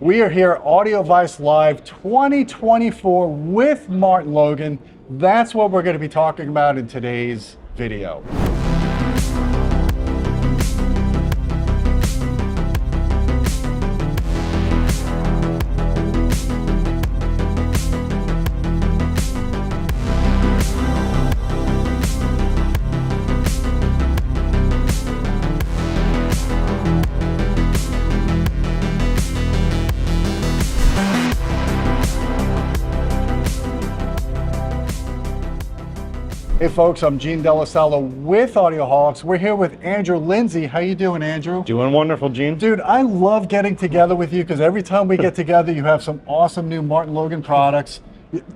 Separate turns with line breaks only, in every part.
We are here at Audioholics Live 2024 with Martin Logan. That's what we're going to be talking about in today's video. Hey folks, I'm Gene Delasalo with Audioholics. We're here with Andrew Lindsay. How you doing, Andrew?
Doing wonderful, Gene.
Dude, I love getting together with you because every time we get together, you have some awesome new Martin Logan products.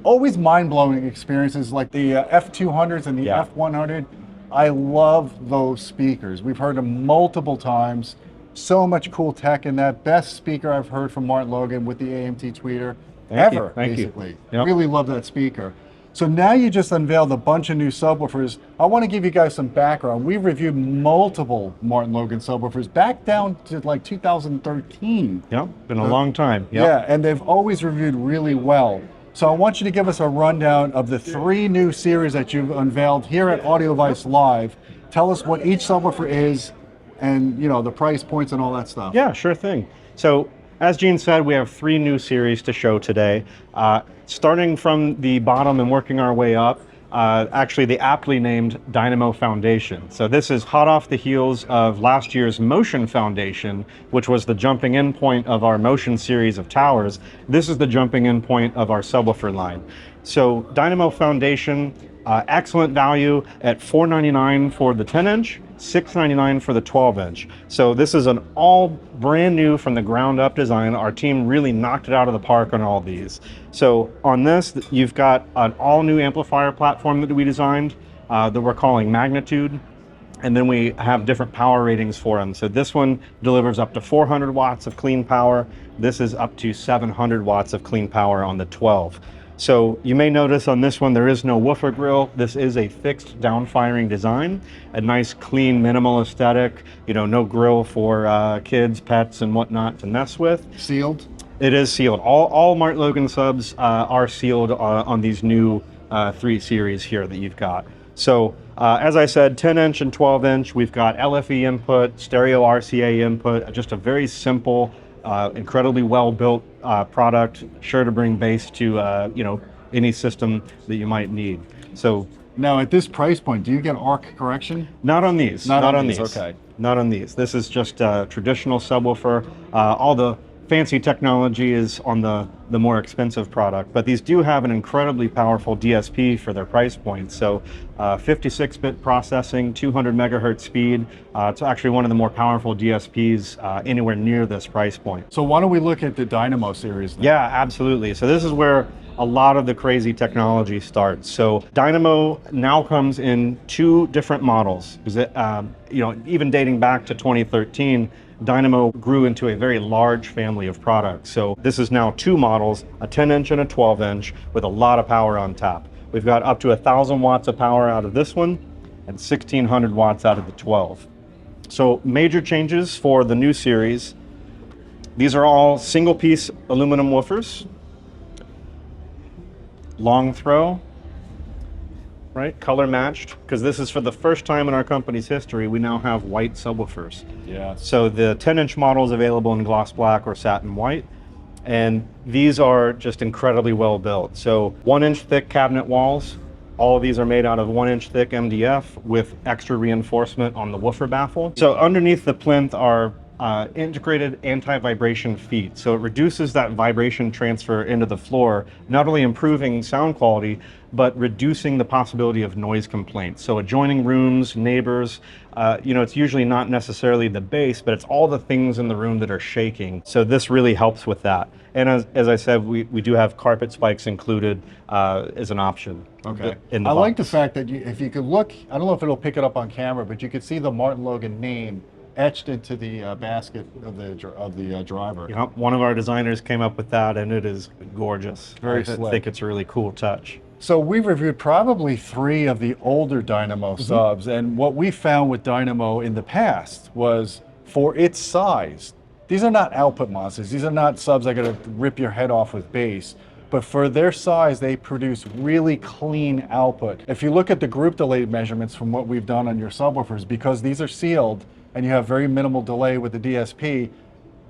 Always mind-blowing experiences like the F200s and the F100. I love those speakers. We've heard them multiple times. So much cool tech in that. Best speaker I've heard from Martin Logan with the AMT tweeter ever, basically.
Yep.
Really love that speaker. So now you just unveiled a bunch of new subwoofers. I want to give you guys some background. We've reviewed multiple Martin Logan subwoofers back down to like 2013.
Yep, been a long time. Yep.
Yeah, and they've always reviewed really well. So I want you to give us a rundown of the 3 new series that you've unveiled here at Audioholics Live. Tell us what each subwoofer is and, you know, the price points and all that stuff.
Yeah, sure thing. So as Gene said, we have 3 new series to show today. Starting from the bottom and working our way up, actually the aptly named Dynamo Foundation. So this is hot off the heels of last year's Motion Foundation, which was the jumping in point of our Motion series of towers. This is the jumping in point of our subwoofer line. So Dynamo Foundation, excellent value at $499 for the 10-inch, $699 for the 12-inch. So this is an all brand new from the ground up design. Our team really knocked it out of the park on all these. So on this, you've got an all new amplifier platform that we designed that we're calling Magnitude. And then we have different power ratings for them. So this one delivers up to 400 watts of clean power. This is up to 700 watts of clean power on the 12. So you may notice on this one, there is no woofer grill. This is a fixed down-firing design, a nice, clean, minimal aesthetic, you know, no grill for kids, pets, and whatnot to mess with.
Sealed?
It is sealed. All Martin Logan subs are sealed on these new 3 series here that you've got. So as I said, 10-inch and 12-inch, we've got LFE input, stereo RCA input, just a very simple, incredibly well-built product, sure to bring bass to you know, any system that you might need. So
now at this price point, do you get arc correction?
not on these. Not on these.
Okay.
Not on these. This is just a traditional subwoofer. All the fancy technology is on the more expensive product, but these do have an incredibly powerful DSP for their price point. So 56-bit processing, 200 megahertz speed. It's actually one of the more powerful DSPs anywhere near this price point.
So why don't we look at the Dynamo series then?
Yeah, absolutely. So this is where a lot of the crazy technology starts. So Dynamo now comes in 2 different models, because you know, even dating back to 2013, Dynamo grew into a very large family of products. So this is now 2 models, a 10-inch and a 12-inch, with a lot of power on top. We've got up to 1,000 watts of power out of this one and 1,600 watts out of the 12. So major changes for the new series. These are all single-piece aluminum woofers. Long throw, right? Color matched, because this is for the first time in our company's history, we now have white subwoofers.
Yeah.
So the 10-inch model is available in gloss black or satin white, and these are just incredibly well built. So 1-inch thick cabinet walls. All of these are made out of 1-inch thick MDF with extra reinforcement on the woofer baffle. So underneath the plinth are integrated anti-vibration feet. So it reduces that vibration transfer into the floor, not only improving sound quality, but reducing the possibility of noise complaints. So adjoining rooms, neighbors, you know, it's usually not necessarily the bass, but it's all the things in the room that are shaking. So this really helps with that. And as I said, we do have carpet spikes included as an option.
Okay.
In the
I
box.
like the fact that if you could look, I don't know if it'll pick it up on camera, but you could see the Martin Logan name etched into the basket of the driver.
You know, one of our designers came up with that, and it is gorgeous.
Very
I
slick.
think it's a really cool touch.
So we've reviewed probably 3 of the older Dynamo subs, and what we found with Dynamo in the past was, for its size, these are not output monsters. These are not subs that are going to rip your head off with bass. But for their size, they produce really clean output. If you look at the group delay measurements from what we've done on your subwoofers, because these are sealed and you have very minimal delay with the DSP,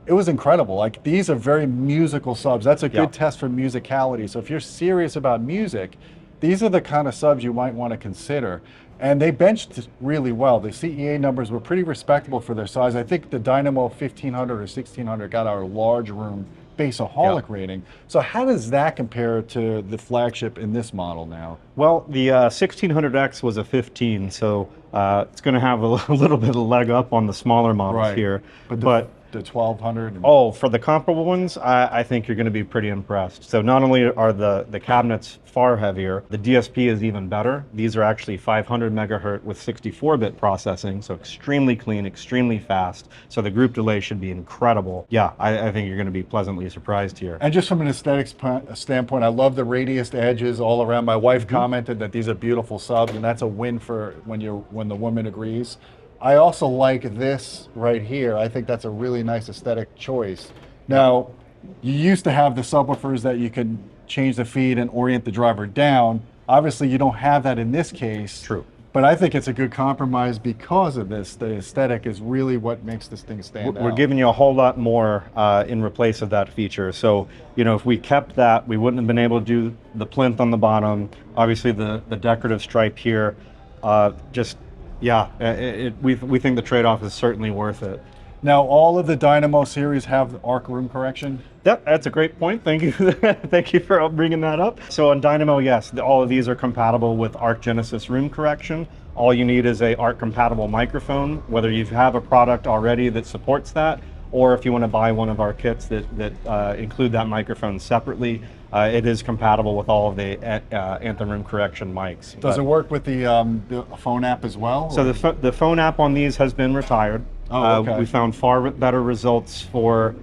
it was incredible. Like, these are very musical subs. That's a good test for musicality. So if you're serious about music, these are the kind of subs you might want to consider. And they benched really well. The CEA numbers were pretty respectable for their size. I think the Dynamo 1500 or 1600 got our large room bassaholic rating. So how does that compare to the flagship in this model now?
Well, the 1600X was a 15, so it's going to have a little bit of leg up on the smaller models here. But
the 1200?
Oh, for the comparable ones, I think you're going to be pretty impressed. So not only are the cabinets far heavier, the DSP is even better. These are actually 500 megahertz with 64-bit processing, so extremely clean, extremely fast. So the group delay should be incredible. Yeah, I think you're going to be pleasantly surprised here.
And just from an aesthetics standpoint, I love the radiused edges all around. My wife commented that these are beautiful subs, and that's a win for when the woman agrees. I also like this right here. I think that's a really nice aesthetic choice. Now, you used to have the subwoofers that you could change the feed and orient the driver down. Obviously, you don't have that in this case.
True.
But I think it's a good compromise because of this. The aesthetic is really what makes this thing stand out.
We're giving you a whole lot more in replace of that feature. So, you know, if we kept that, we wouldn't have been able to do the plinth on the bottom. Obviously, the decorative stripe here. We think the trade-off is certainly worth it.
Now, all of the Dynamo series have the ARC room correction?
Yep, that's a great point. Thank you. Thank you for bringing that up. So on Dynamo, yes, all of these are compatible with ARC Genesis room correction. All you need is a ARC compatible microphone, whether you have a product already that supports that, or if you want to buy one of our kits that include that microphone separately. It is compatible with all of the Anthem room correction mics.
Does it work with the phone app as well?
So the phone app on these has been retired.
Oh, okay.
We found far better results for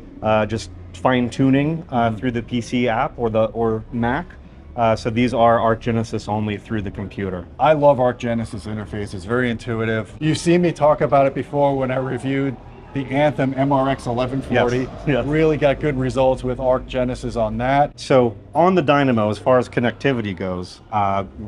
just fine tuning through the PC app or Mac. So these are ARC Genesis only through the computer.
I love ARC Genesis interface. It's very intuitive. You've seen me talk about it before when I reviewed the Anthem MRX 1140.
Yes.
Really got good results with ARC Genesis on that.
So on the Dynamo, as far as connectivity goes,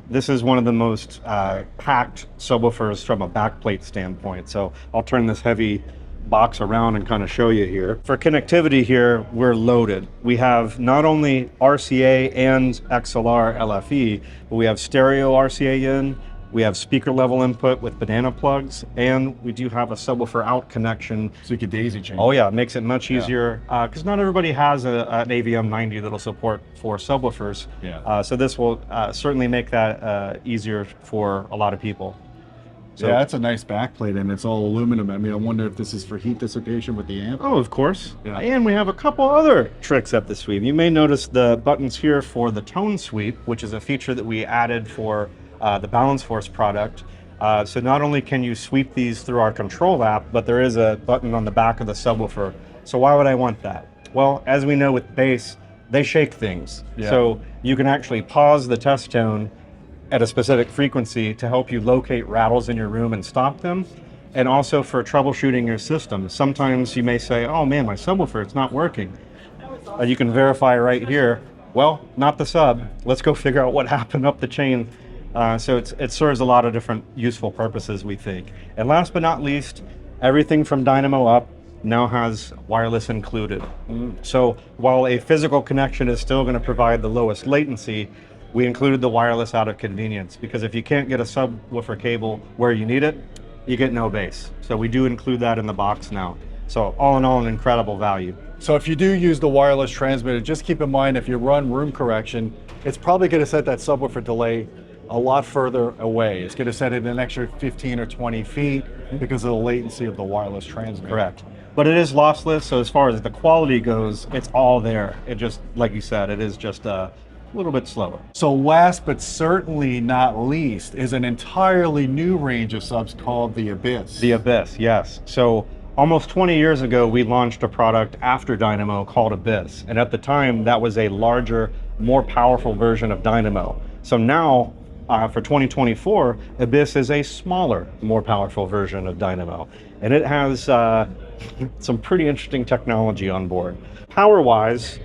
this is one of the most packed subwoofers from a backplate standpoint. So I'll turn this heavy box around and kind of show you here. For connectivity here, we're loaded. We have not only RCA and XLR LFE, but we have stereo RCA in, we have speaker level input with banana plugs, and we do have a subwoofer out connection.
So you could daisy chain.
Oh yeah, it makes it much easier because not everybody has an AVM 90 that'll support 4 subwoofers.
Yeah.
So this will certainly make that easier for a lot of people. So,
yeah, that's a nice backplate, and it's all aluminum. I mean, I wonder if this is for heat dissipation with the amp.
Oh, of course.
Yeah.
And we have a couple other tricks up the sleeve. You may notice the buttons here for the tone sweep, which is a feature that we added for the Balance Force product. So not only can you sweep these through our control app, but there is a button on the back of the subwoofer. So why would I want that? Well, as we know with bass, they shake things.
Yeah.
So you can actually pause the test tone at a specific frequency to help you locate rattles in your room and stop them. And also for troubleshooting your system. Sometimes you may say, oh man, my subwoofer, it's not working. You can verify right here, well, not the sub. Let's go figure out what happened up the chain. So it serves a lot of different useful purposes, we think. And last but not least, everything from Dynamo up now has wireless included. So while a physical connection is still going to provide the lowest latency, we included the wireless out of convenience, because if you can't get a subwoofer cable where you need it, you get no bass. So we do include that in the box now. So all in all, an incredible value.
So if you do use the wireless transmitter, just keep in mind if you run room correction, it's probably going to set that subwoofer delay a lot further away. It's going to set it an extra 15 or 20 feet because of the latency of the wireless transmitter.
Correct. But it is lossless, so as far as the quality goes, it's all there. It just, like you said, it is just a little bit slower.
So last but certainly not least is an entirely new range of subs called the Abyss.
The Abyss, yes. So almost 20 years ago, we launched a product after Dynamo called Abyss. And at the time, that was a larger, more powerful version of Dynamo. So now, for 2024, Abyss is a smaller, more powerful version of Dynamo. And it has Some pretty interesting technology on board. Power-wise,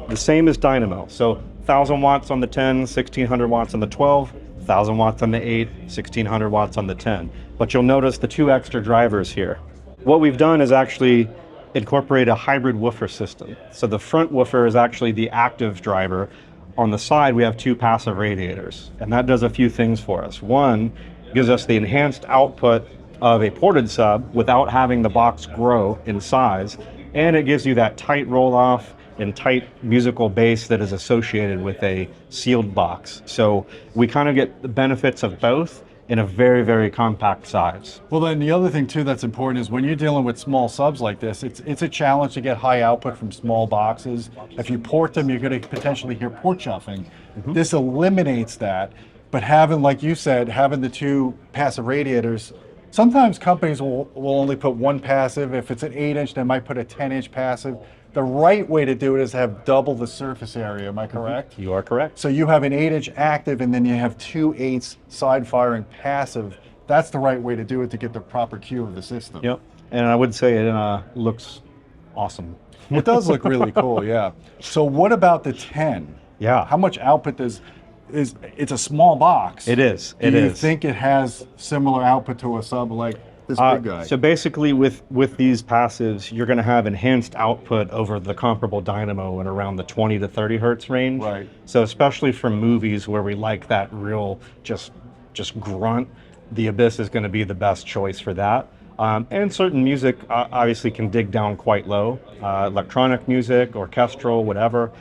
the same as Dynamo. So 1,000 watts on the 10, 1,600 watts on the 12, 1,000 watts on the 8, 1,600 watts on the 10. But you'll notice the 2 extra drivers here. What we've done is actually incorporate a hybrid woofer system. So the front woofer is actually the active driver. On the side, we have 2 passive radiators, and that does a few things for us. One, gives us the enhanced output of a ported sub without having the box grow in size, and it gives you that tight roll-off and tight musical bass that is associated with a sealed box. So we kind of get the benefits of both in a very, very compact size.
Well, then the other thing too that's important is when you're dealing with small subs like this, it's a challenge to get high output from small boxes. If you port them, you're going to potentially hear port chuffing. This eliminates that. But having, like you said, having the 2 passive radiators, sometimes companies will only put 1 passive. If it's an 8-inch, they might put a 10-inch passive. The right way to do it is have double the surface area, am I correct?
You are correct.
So you have an 8-inch active and then you have 2 8s side firing passive. That's the right way to do it to get the proper cue of the system.
Yep, and I would say it looks awesome.
It does look really cool, yeah. So what about the 10?
Yeah.
How much output it's a small box.
It is,
Do you think it has similar output to a sub like this big guy?
So basically with these passives, you're going to have enhanced output over the comparable Dynamo in around the 20 to 30 hertz range.
Right.
So especially for movies where we like that real just grunt, the Abyss is going to be the best choice for that. And certain music obviously can dig down quite low, electronic music, orchestral, whatever.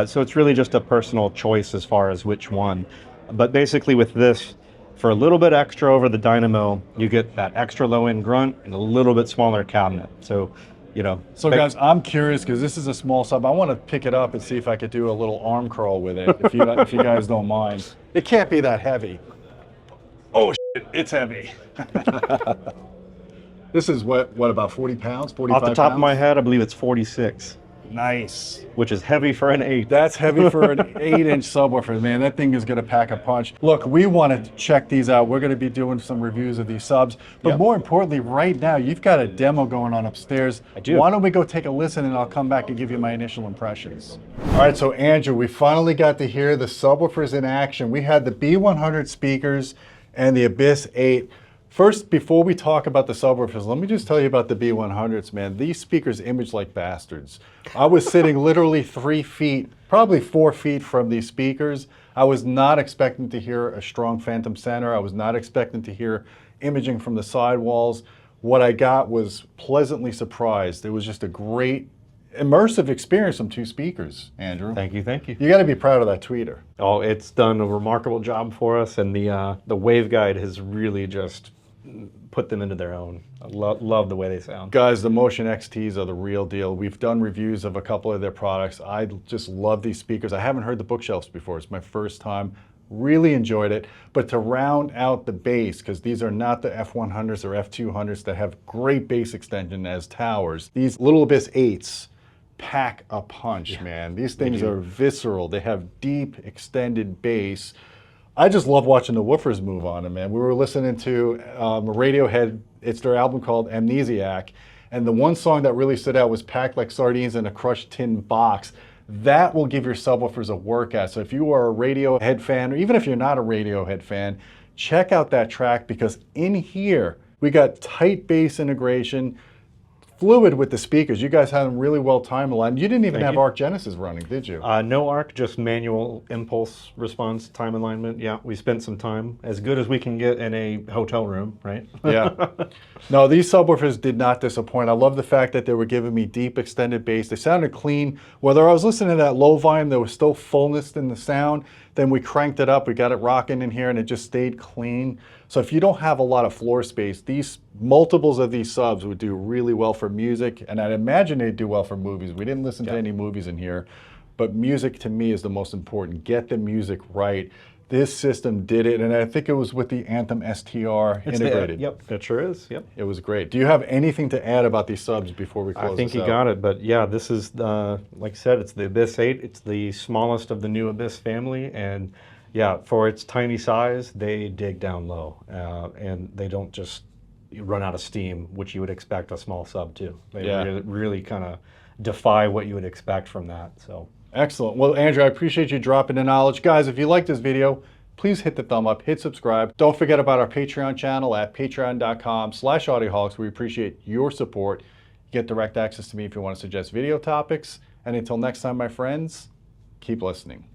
So it's really just a personal choice as far as which one. But basically with this, for a little bit extra over the Dynamo, you get that extra low end grunt and a little bit smaller cabinet. So, you know.
So guys, I'm curious because this is a small sub. I want to pick it up and see if I could do a little arm curl with it, if you guys don't mind. It can't be that heavy. Oh shit, it's heavy. This is what about 40 pounds, 45
Off the top
pounds?
of my head, I believe it's 46.
Nice.
Which is heavy for an 8.
That's heavy for an 8-inch subwoofer, man. That thing is going to pack a punch. Look, we want to check these out. We're going to be doing some reviews of these subs. But more importantly, right now, you've got a demo going on upstairs.
I do.
Why don't we go take a listen and I'll come back and give you my initial impressions. All right, so Andrew, we finally got to hear the subwoofers in action. We had the B100 speakers and the Abyss 8. First, before we talk about the subwoofers, let me just tell you about the B100s, man. These speakers image like bastards. I was sitting literally 3 feet, probably 4 feet from these speakers. I was not expecting to hear a strong phantom center. I was not expecting to hear imaging from the sidewalls. What I got was pleasantly surprised. It was just a great immersive experience from 2 speakers, Andrew.
Thank you, thank you.
You got to be proud of that tweeter.
Oh, it's done a remarkable job for us, and the waveguide has really just put them into their own. I love the way they sound.
Guys, the Motion XTs are the real deal. We've done reviews of a couple of their products. I just love these speakers. I haven't heard the bookshelves before. It's my first time. Really enjoyed it. But to round out the bass, because these are not the F100s or F200s that have great bass extension as towers, these little Abyss 8s pack a punch, man. These things are visceral. They have deep, extended bass. I just love watching the woofers move on them, man. We were listening to Radiohead. It's their album called Amnesiac. And the one song that really stood out was Packed Like Sardines in a Crushed Tin Box. That will give your subwoofers a workout. So if you are a Radiohead fan, or even if you're not a Radiohead fan, check out that track, because in here, we got tight bass integration, fluid with the speakers. You guys had them really well time aligned. You didn't even have Arc Genesis running, did you?
No Arc, just manual impulse response time alignment. Yeah, we spent some time, as good as we can get in a hotel room, right?
Yeah. No, these subwoofers did not disappoint. I love the fact that they were giving me deep extended bass. They sounded clean. Whether I was listening to that low volume, there was still fullness in the sound. Then we cranked it up, we got it rocking in here, and it just stayed clean. So if you don't have a lot of floor space, these multiples of these subs would do really well for music, and I'd imagine they'd do well for movies. We didn't listen to any movies in here, but music to me is the most important. Get the music right. This system did it, and I think it was with the Anthem STR Integrated.
Yep, it sure is. Yep.
It was great. Do you have anything to add about these subs before we close this out?
I think you got it, but yeah, this is, like I said, it's the Abyss 8. It's the smallest of the new Abyss family, and yeah, for its tiny size, they dig down low, and they don't just you run out of steam, which you would expect a small sub to. They
Yeah.
really kind of defy what you would expect from that. So
excellent. Well, Andrew, I appreciate you dropping the knowledge. Guys, if you like this video, please hit the thumb up, hit subscribe. Don't forget about our Patreon channel at patreon.com/audioholics. We appreciate your support. You get direct access to me if you want to suggest video topics. And until next time, my friends, keep listening.